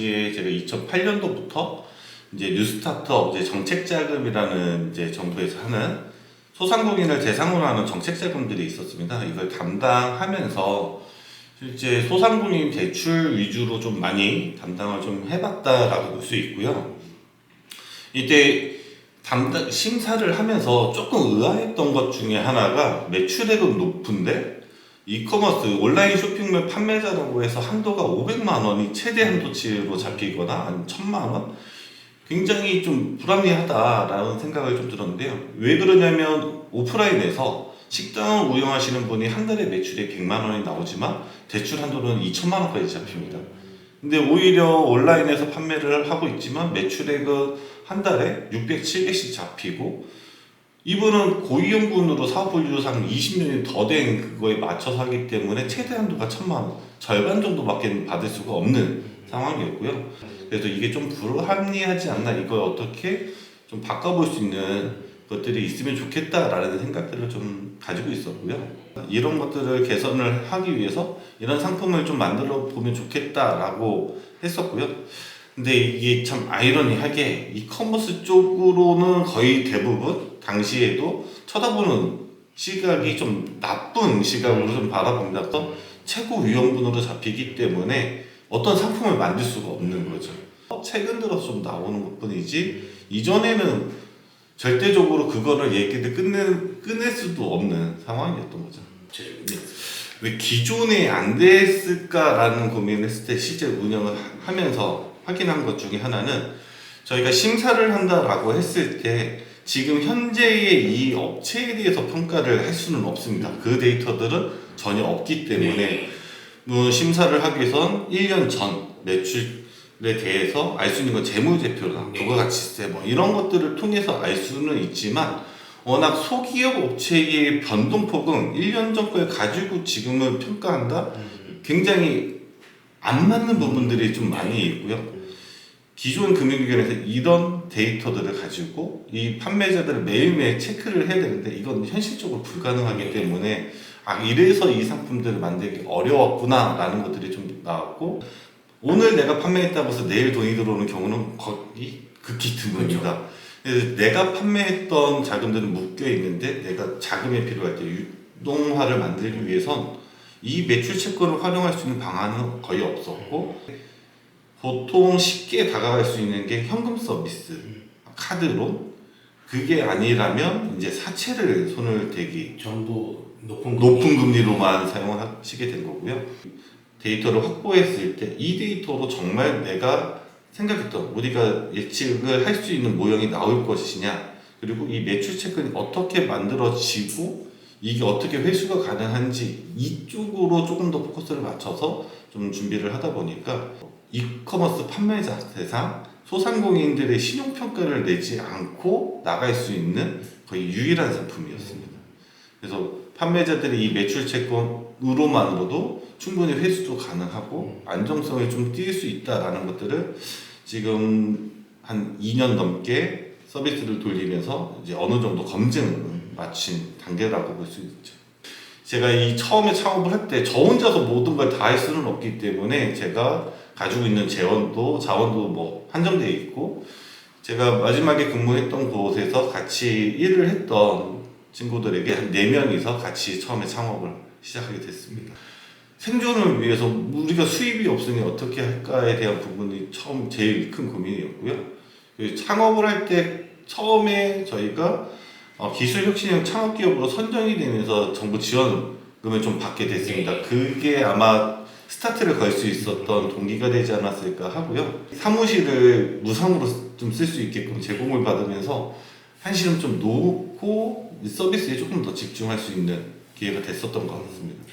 당시에 제가 2008년도부터 이제 뉴스타트업 이제 정책자금이라는 이제 정부에서 하는 소상공인을 대상으로 하는 정책자금들이 있었습니다. 이걸 담당하면서 실제 소상공인 대출 위주로 좀 많이 담당을 좀 해봤다라고 볼 수 있고요. 이때 심사를 하면서 조금 의아했던 것 중에 하나가 매출액은 높은데 이커머스 온라인 쇼핑몰 판매자라고 해서 한도가 500만 원이 최대 한도치로 잡히거나 한 1000만 원? 굉장히 좀 불합리하다라는 생각을 좀 들었는데요. 왜 그러냐면 오프라인에서 식당을 운영하시는 분이 한 달에 매출이 100만 원이 나오지만 대출 한도는 2천만 원까지 잡힙니다. 근데 오히려 온라인에서 판매를 하고 있지만 매출액은 한 달에 600, 700씩 잡히고 이분은 고위험군으로 사업보유상 20년이 더 된 그거에 맞춰서 하기 때문에 최대 한도가 1000만 원, 절반 정도밖에 받을 수가 없는 상황이었고요. 그래서 이게 좀 불합리하지 않나, 이걸 어떻게 좀 바꿔볼 수 있는 것들이 있으면 좋겠다라는 생각들을 좀 가지고 있었고요. 이런 것들을 개선을 하기 위해서 이런 상품을 좀 만들어 보면 좋겠다라고 했었고요. 근데 이게 참 아이러니하게 이커머스 쪽으로는 거의 대부분 당시에도 쳐다보는 시각이 좀 나쁜 시각으로 좀 바라봅니다. 또 최고 위험군으로 잡히기 때문에 어떤 상품을 만들 수가 없는 거죠. 최근 들어서 좀 나오는 것 뿐이지 이전에는 절대적으로 그거를 얘기를 끝낼 수도 없는 상황이었던 거죠. 왜 기존에 안 됐을까라는 고민을 했을 때 실제 운영을 하면서 확인한 것 중에 하나는 저희가 심사를 한다라고 했을 때 지금 현재의 이 업체에 대해서 평가를 할 수는 없습니다. 그 데이터들은 전혀 없기 때문에 심사를 하기 위해선 1년 전 매출에 대해서 알 수 있는 건 재무제표나 부가가치세 뭐 이런 것들을 통해서 알 수는 있지만 워낙 소기업 업체의 변동폭은 1년 전 걸 가지고 지금은 평가한다? 굉장히 안 맞는 부분들이 좀 많이 있고요. 기존 금융기관에서 이런 데이터들을 가지고 이 판매자들을 매일매일 체크를 해야 되는데 이건 현실적으로 불가능하기 때문에 이래서 이 상품들을 만들기 어려웠구나 라는 것들이 좀 나왔고, 오늘 내가 판매했다고 해서 내일 돈이 들어오는 경우는 거의 극히 드뭅니다. 그래서 내가 판매했던 자금들은 묶여 있는데 내가 자금이 필요할 때 유동화를 만들기 위해선 이 매출 채권을 활용할 수 있는 방안은 거의 없었고, 보통 쉽게 다가갈 수 있는 게 현금 서비스, 카드론, 그게 아니라면 이제 사채를 손을 대기, 전부 높은 금리로만 사용하시게 된 거고요. 데이터를 확보했을 때 이 데이터로 정말 내가 생각했던, 우리가 예측을 할 수 있는 모형이 나올 것이냐, 그리고 이 매출 채권이 어떻게 만들어지고 이게 어떻게 회수가 가능한지 이쪽으로 조금 더 포커스를 맞춰서 좀 준비를 하다 보니까 이커머스 판매자 대상 소상공인들의 신용평가를 내지 않고 나갈 수 있는 거의 유일한 상품이었습니다. 그래서 판매자들이 이 매출 채권으로만으로도 충분히 회수도 가능하고 안정성을 좀 띌 수 있다라는 것들을 지금 한 2년 넘게 서비스를 돌리면서 이제 어느 정도 검증을 마친 단계라고 볼 수 있죠. 제가 이 처음에 창업을 할 때 저 혼자서 모든 걸 다 할 수는 없기 때문에 제가 가지고 있는 자원도 뭐 한정되어 있고, 제가 마지막에 근무했던 곳에서 같이 일을 했던 친구들에게 한 4명이서 같이 처음에 창업을 시작하게 됐습니다. 생존을 위해서 우리가 수입이 없으니 어떻게 할까에 대한 부분이 처음 제일 큰 고민이었고요. 창업을 할 때 처음에 저희가 기술혁신형 창업기업으로 선정이 되면서 정부 지원금을 좀 받게 됐습니다. 그게 아마 스타트를 걸 수 있었던 동기가 되지 않았을까 하고요. 사무실을 무상으로 좀 쓸 수 있게끔 제공을 받으면서 한시름 좀 놓고 서비스에 조금 더 집중할 수 있는 기회가 됐었던 것 같습니다.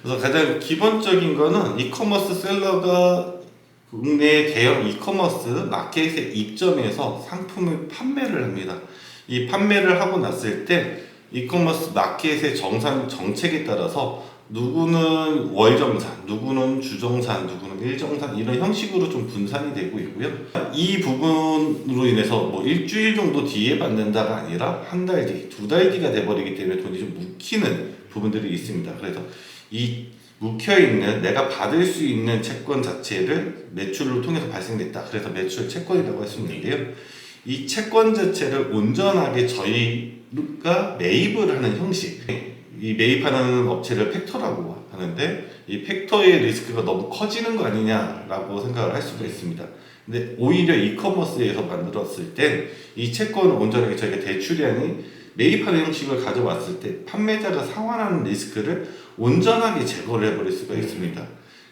그래서 가장 기본적인 거는 이커머스 셀러가 국내 대형 이커머스 마켓에 입점해서 상품을 판매를 합니다. 이 판매를 하고 났을 때 이커머스 마켓의 정책에 따라서 누구는 월정산, 누구는 주정산, 누구는 일정산 이런 형식으로 좀 분산이 되고 있고요. 이 부분으로 인해서 뭐 일주일 정도 뒤에 받는다가 아니라 한 달 뒤, 2달 뒤가 돼버리기 때문에 돈이 좀 묵히는 부분들이 있습니다. 그래서 이 묵혀있는 내가 받을 수 있는 채권 자체를 매출을 통해서 발생됐다. 그래서 매출 채권이라고 할 수 있는데요. 이 채권 자체를 온전하게 저희가 매입을 하는 형식, 이 매입하는 업체를 팩터라고 하는데 이 팩터의 리스크가 너무 커지는 거 아니냐라고 생각을 할 수가 있습니다. 근데 오히려 이커머스에서 만들었을 때 이 채권을 온전하게 저희가 대출량이 매입하는 형식을 가져왔을 때 판매자가 상환하는 리스크를 온전하게 제거를 해버릴 수가 있습니다.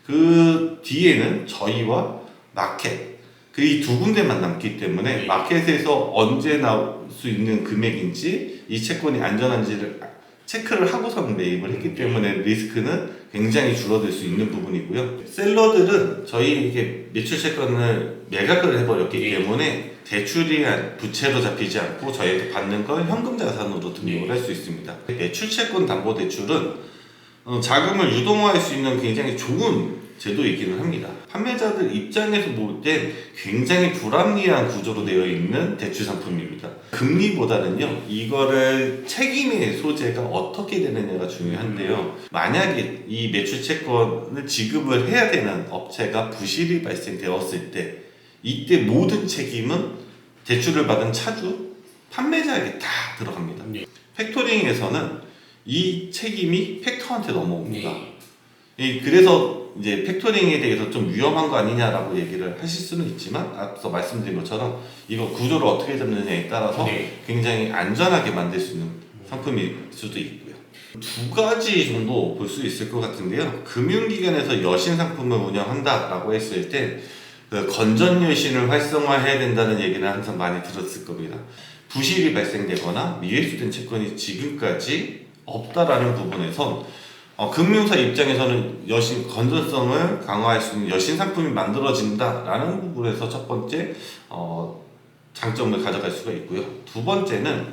그 뒤에는 저희와 마켓, 그 이 두 군데만 남기 때문에 마켓에서 언제 나올 수 있는 금액인지 이 채권이 안전한지를 체크를 하고선 매입을 했기 때문에 리스크는 굉장히 줄어들 수 있는 부분이고요. 셀러들은 저희에게 매출 채권을 매각을 해버렸기 때문에 대출이 부채로 잡히지 않고 저희에게 받는 걸 현금 자산으로 등록을 할 수 있습니다. 매출 채권 담보 대출은 자금을 유동화할 수 있는 굉장히 좋은 제도이기는 합니다. 판매자들 입장에서 볼 때 굉장히 불합리한 구조로 되어 있는 대출 상품입니다. 금리보다는요, 이거를 책임의 소재가 어떻게 되느냐가 중요한데요. 만약에 이 매출 채권을 지급을 해야 되는 업체가 부실이 발생되었을 때 이때 모든 책임은 대출을 받은 차주, 판매자에게 다 들어갑니다. 팩토링에서는 이 책임이 팩터한테 넘어옵니다. 그래서 이제 팩토링에 대해서 좀 위험한 거 아니냐라고 얘기를 하실 수는 있지만 앞서 말씀드린 것처럼 이거 구조를 어떻게 잡느냐에 따라서 굉장히 안전하게 만들 수 있는 상품일 수도 있고요. 두 가지 정도 볼 수 있을 것 같은데요. 금융기관에서 여신 상품을 운영한다라고 했을 때 그 건전 여신을 활성화해야 된다는 얘기는 항상 많이 들었을 겁니다. 부실이 발생되거나 미회수된 채권이 지금까지 없다라는 부분에선 금융사 입장에서는 여신 건전성을 강화할 수 있는 여신 상품이 만들어진다라는 부분에서 첫 번째 장점을 가져갈 수가 있고요. 두 번째는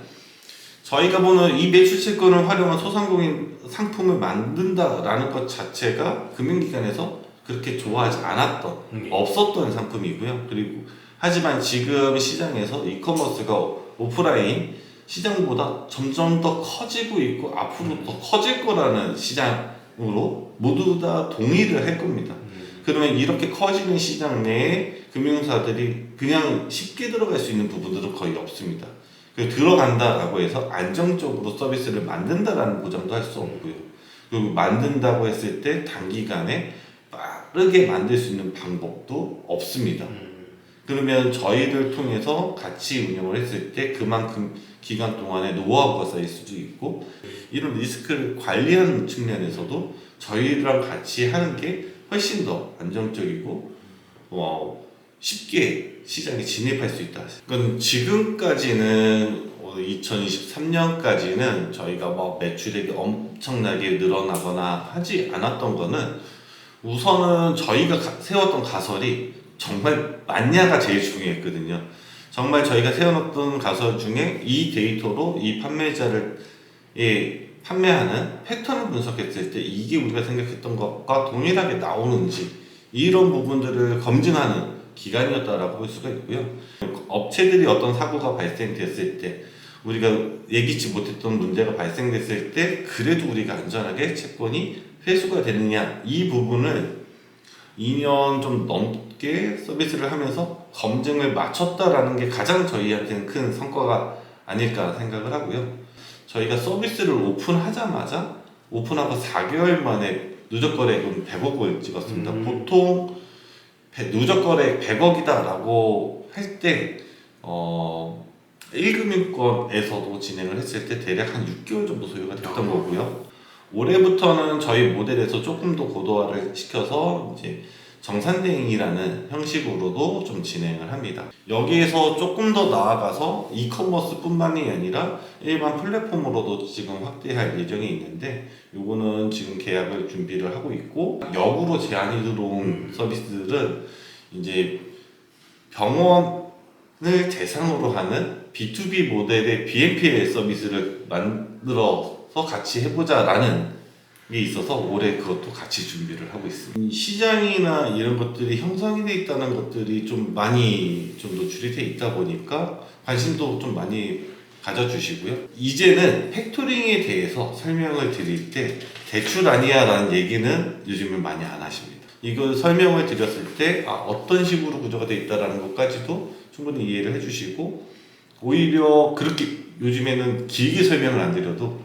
저희가 보는 이 매출 채권을 활용한 소상공인 상품을 만든다라는 것 자체가 금융기관에서 그렇게 좋아하지 않았던 없었던 상품이고요. 그리고 하지만 지금 시장에서 이커머스가 오프라인 시장보다 점점 더 커지고 있고 앞으로 더 커질 거라는 시장으로 모두 다 동의를 할 겁니다. 그러면 이렇게 커지는 시장 내에 금융사들이 그냥 쉽게 들어갈 수 있는 부분들은 거의 없습니다. 들어간다라고 해서 안정적으로 서비스를 만든다라는 보장도 할 수 없고요. 그리고 만든다고 했을 때 단기간에 빠르게 만들 수 있는 방법도 없습니다. 그러면 저희를 통해서 같이 운영을 했을 때 그만큼 기간 동안에 노하우가 쌓일 수도 있고 이런 리스크를 관리하는 측면에서도 저희랑 같이 하는 게 훨씬 더 안정적이고 쉽게 시장에 진입할 수 있다. 그건 지금까지는 2023년까지는 저희가 매출액이 엄청나게 늘어나거나 하지 않았던 거는 우선은 저희가 세웠던 가설이 정말 맞냐가 제일 중요했거든요. 정말 저희가 세워놨던 가설 중에 이 데이터로 이 판매자를 판매하는 패턴을 분석했을 때 이게 우리가 생각했던 것과 동일하게 나오는지 이런 부분들을 검증하는 기간이었다라고 볼 수가 있고요. 업체들이 어떤 사고가 발생됐을 때 우리가 예기치 못했던 문제가 발생됐을 때 그래도 우리가 안전하게 채권이 회수가 되느냐 이 부분을 2년 좀 넘게 서비스를 하면서 검증을 마쳤다라는 게 가장 저희한테는 큰 성과가 아닐까 생각을 하고요. 저희가 서비스를 오픈하자마자 오픈하고 4개월 만에 누적거래액은 100억을 찍었습니다. 보통 누적거래액 100억이다라고 할 때 1금융권에서도 진행을 했을 때 대략 한 6개월 정도 소요가 됐던 거고요. 올해부터는 저희 모델에서 조금 더 고도화를 시켜서 이제 정산대행이라는 형식으로도 좀 진행을 합니다. 여기에서 조금 더 나아가서 이커머스뿐만이 아니라 일반 플랫폼으로도 지금 확대할 예정이 있는데 요거는 지금 계약을 준비를 하고 있고 역으로 제안이 들어온 서비스들은 이제 병원을 대상으로 하는 B2B 모델의 BNPL 서비스를 만들어서 같이 해보자라는 게 있어서 올해 그것도 같이 준비를 하고 있습니다. 시장이나 이런 것들이 형성이 돼 있다는 것들이 좀 많이 좀 노출이 돼 있다 보니까 관심도 좀 많이 가져주시고요. 이제는 팩토링에 대해서 설명을 드릴 때 대출 아니야 라는 얘기는 요즘은 많이 안 하십니다. 이걸 설명을 드렸을 때 어떤 식으로 구조가 되어 있다는 것까지도 충분히 이해를 해주시고, 오히려 그렇게 요즘에는 길게 설명을 안 드려도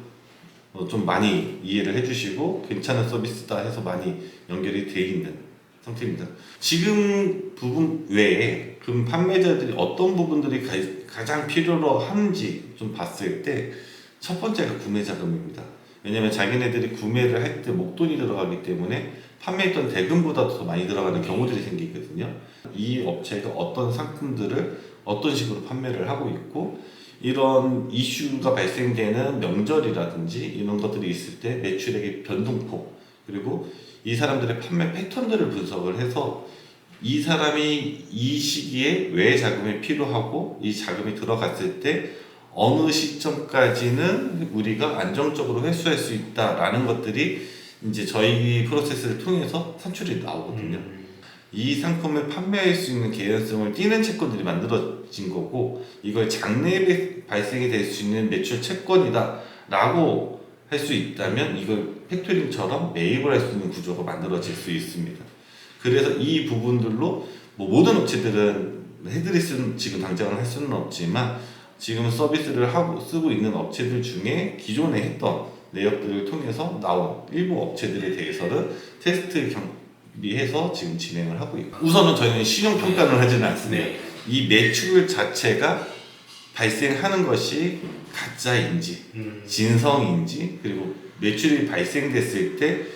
좀 많이 이해를 해주시고 괜찮은 서비스다 해서 많이 연결이 돼 있는 상태입니다. 지금 부분 외에 금 판매자들이 어떤 부분들이 가장 필요로 하는지 좀 봤을 때 첫 번째가 구매 자금입니다. 왜냐면 자기네들이 구매를 할 때 목돈이 들어가기 때문에 판매했던 대금보다 더 많이 들어가는 경우들이 생기거든요. 이 업체가 어떤 상품들을 어떤 식으로 판매를 하고 있고, 이런 이슈가 발생되는 명절이라든지 이런 것들이 있을 때 매출액의 변동폭, 그리고 이 사람들의 판매 패턴들을 분석을 해서 이 사람이 이 시기에 왜 자금이 필요하고 이 자금이 들어갔을 때 어느 시점까지는 우리가 안정적으로 회수할 수 있다라는 것들이 이제 저희 프로세스를 통해서 산출이 나오거든요. 이 상품을 판매할 수 있는 개연성을 띠는 채권들이 만들어진 거고, 이걸 장래에 발생이 될 수 있는 매출 채권이다 라고 할 수 있다면 이걸 팩토링처럼 매입을 할 수 있는 구조가 만들어질 수 있습니다. 그래서 이 부분들로 모든 업체들은 해드릴 수는 지금 당장은 할 수는 없지만, 지금 서비스를 쓰고 있는 업체들 중에 기존에 했던 내역들을 통해서 나온 일부 업체들에 대해서는 테스트 경비해서 지금 진행을 하고 있고, 우선은 저희는 신용 평가를 하지는 않습니다. 이 매출 자체가 발생하는 것이 가짜인지 진성인지, 그리고 매출이 발생됐을 때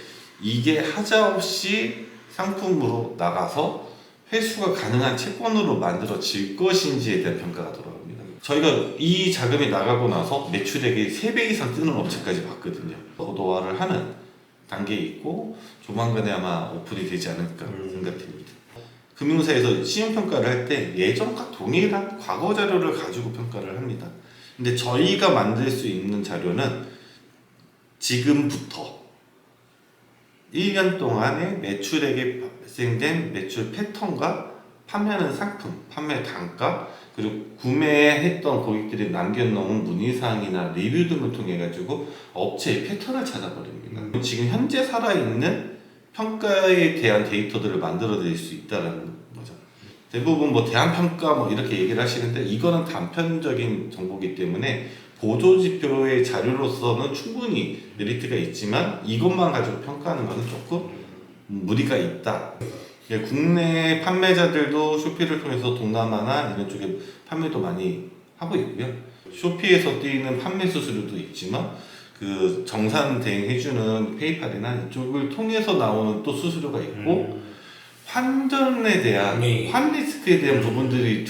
이게 하자없이 상품으로 나가서 회수가 가능한 채권으로 만들어질 것인지에 대한 평가가 들어갑니다. 저희가 이 자금이 나가고 나서 매출액이 3배 이상 뜨는 업체까지 봤거든요. 고도화를 하는 단계에 있고 조만간에 아마 오픈이 되지 않을까 생각됩니다. 금융사에서 신용평가를 할 때 예전과 동일한 과거 자료를 가지고 평가를 합니다. 근데 저희가 만들 수 있는 자료는 지금부터 1년 동안의 매출액에 발생된 매출 패턴과 판매하는 상품, 판매 단가, 그리고 구매했던 고객들이 남겨놓은 문의사항이나 리뷰 등을 통해 가지고 업체의 패턴을 찾아버립니다. 지금 현재 살아있는 평가에 대한 데이터들을 만들어낼 수 있다는 거죠. 대부분 대한평가 이렇게 얘기를 하시는데, 이거는 단편적인 정보이기 때문에 보조지표의 자료로서는 충분히 메리트가 있지만 이것만 가지고 평가하는 것은 조금 무리가 있다. 국내 판매자들도 쇼피를 통해서 동남아나 이런 쪽에 판매도 많이 하고 있고요. 쇼피에서 뛰는 판매 수수료도 있지만 그 정산 대행해주는 페이팔이나 이쪽을 통해서 나오는 또 수수료가 있고, 환전에 대한 환 리스크에 대한 부분들이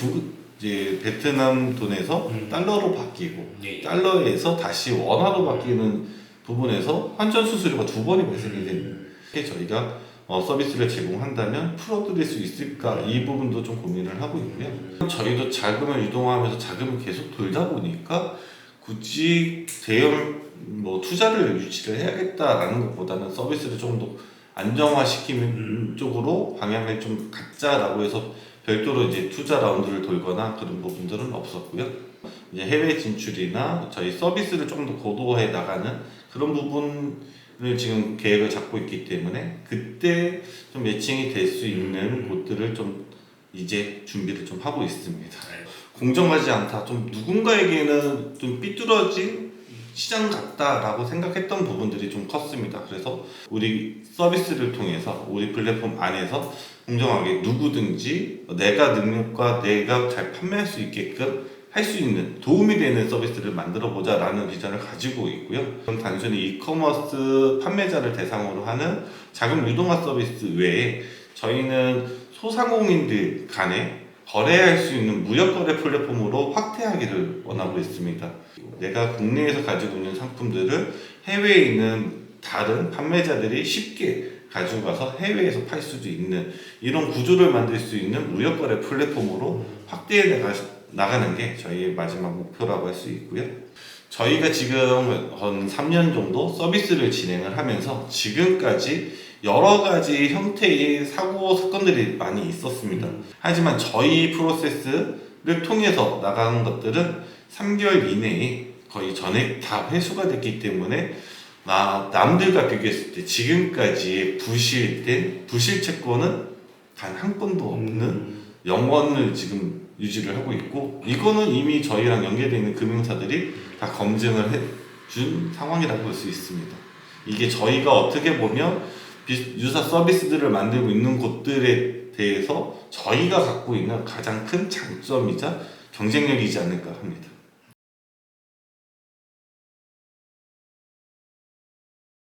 이제 베트남 돈에서 달러로 바뀌고 달러에서 다시 원화로 바뀌는 부분에서 환전 수수료가 2번이 발생이 되는 게 저희가 서비스를 제공한다면 풀어드릴 수 있을까, 이 부분도 좀 고민을 하고 있고요. 저희도 자금을 유동하면서 자금이 계속 돌다 보니까 굳이 대형 투자를 유치를 해야겠다라는 것보다는 서비스를 좀 더 안정화시키는 쪽으로 방향을 좀 갖자라고 해서 별도로 이제 투자 라운드를 돌거나 그런 부분들은 없었고요. 이제 해외 진출이나 저희 서비스를 좀 더 고도화해 나가는 그런 부분을 지금 계획을 잡고 있기 때문에 그때 좀 매칭이 될 수 있는 곳들을 좀 이제 준비를 좀 하고 있습니다. 공정하지 않다, 좀 누군가에게는 좀 삐뚤어진 시장 같다라고 생각했던 부분들이 좀 컸습니다. 그래서 우리 서비스를 통해서 우리 플랫폼 안에서 공정하게 누구든지 내가 능력과 내가 잘 판매할 수 있게끔 할 수 있는 도움이 되는 서비스를 만들어 보자 라는 비전을 가지고 있고요. 단순히 이커머스 판매자를 대상으로 하는 자금 유동화 서비스 외에 저희는 소상공인들 간에 거래할 수 있는 무역거래 플랫폼으로 확대하기를 원하고 있습니다. 내가 국내에서 가지고 있는 상품들을 해외에 있는 다른 판매자들이 쉽게 가지고 가서 해외에서 팔 수도 있는 이런 구조를 만들 수 있는 무역거래 플랫폼으로 확대해 나가는 게 저희의 마지막 목표라고 할 수 있고요. 저희가 지금 한 3년 정도 서비스를 진행을 하면서 지금까지 여러 가지 형태의 사고 사건들이 많이 있었습니다. 하지만 저희 프로세스 통해서 나가는 것들은 3개월 이내에 거의 전액 다 회수가 됐기 때문에 남들과 비교했을 때 지금까지 부실된 부실 채권은 단 한 건도 없는 영원을 지금 유지를 하고 있고, 이거는 이미 저희랑 연계되어 있는 금융사들이 다 검증을 해준 상황이라고 볼 수 있습니다. 이게 저희가 어떻게 보면 유사 서비스들을 만들고 있는 곳들에 대해서 저희가 갖고 있는 가장 큰 장점이자 경쟁력이지 않을까 합니다.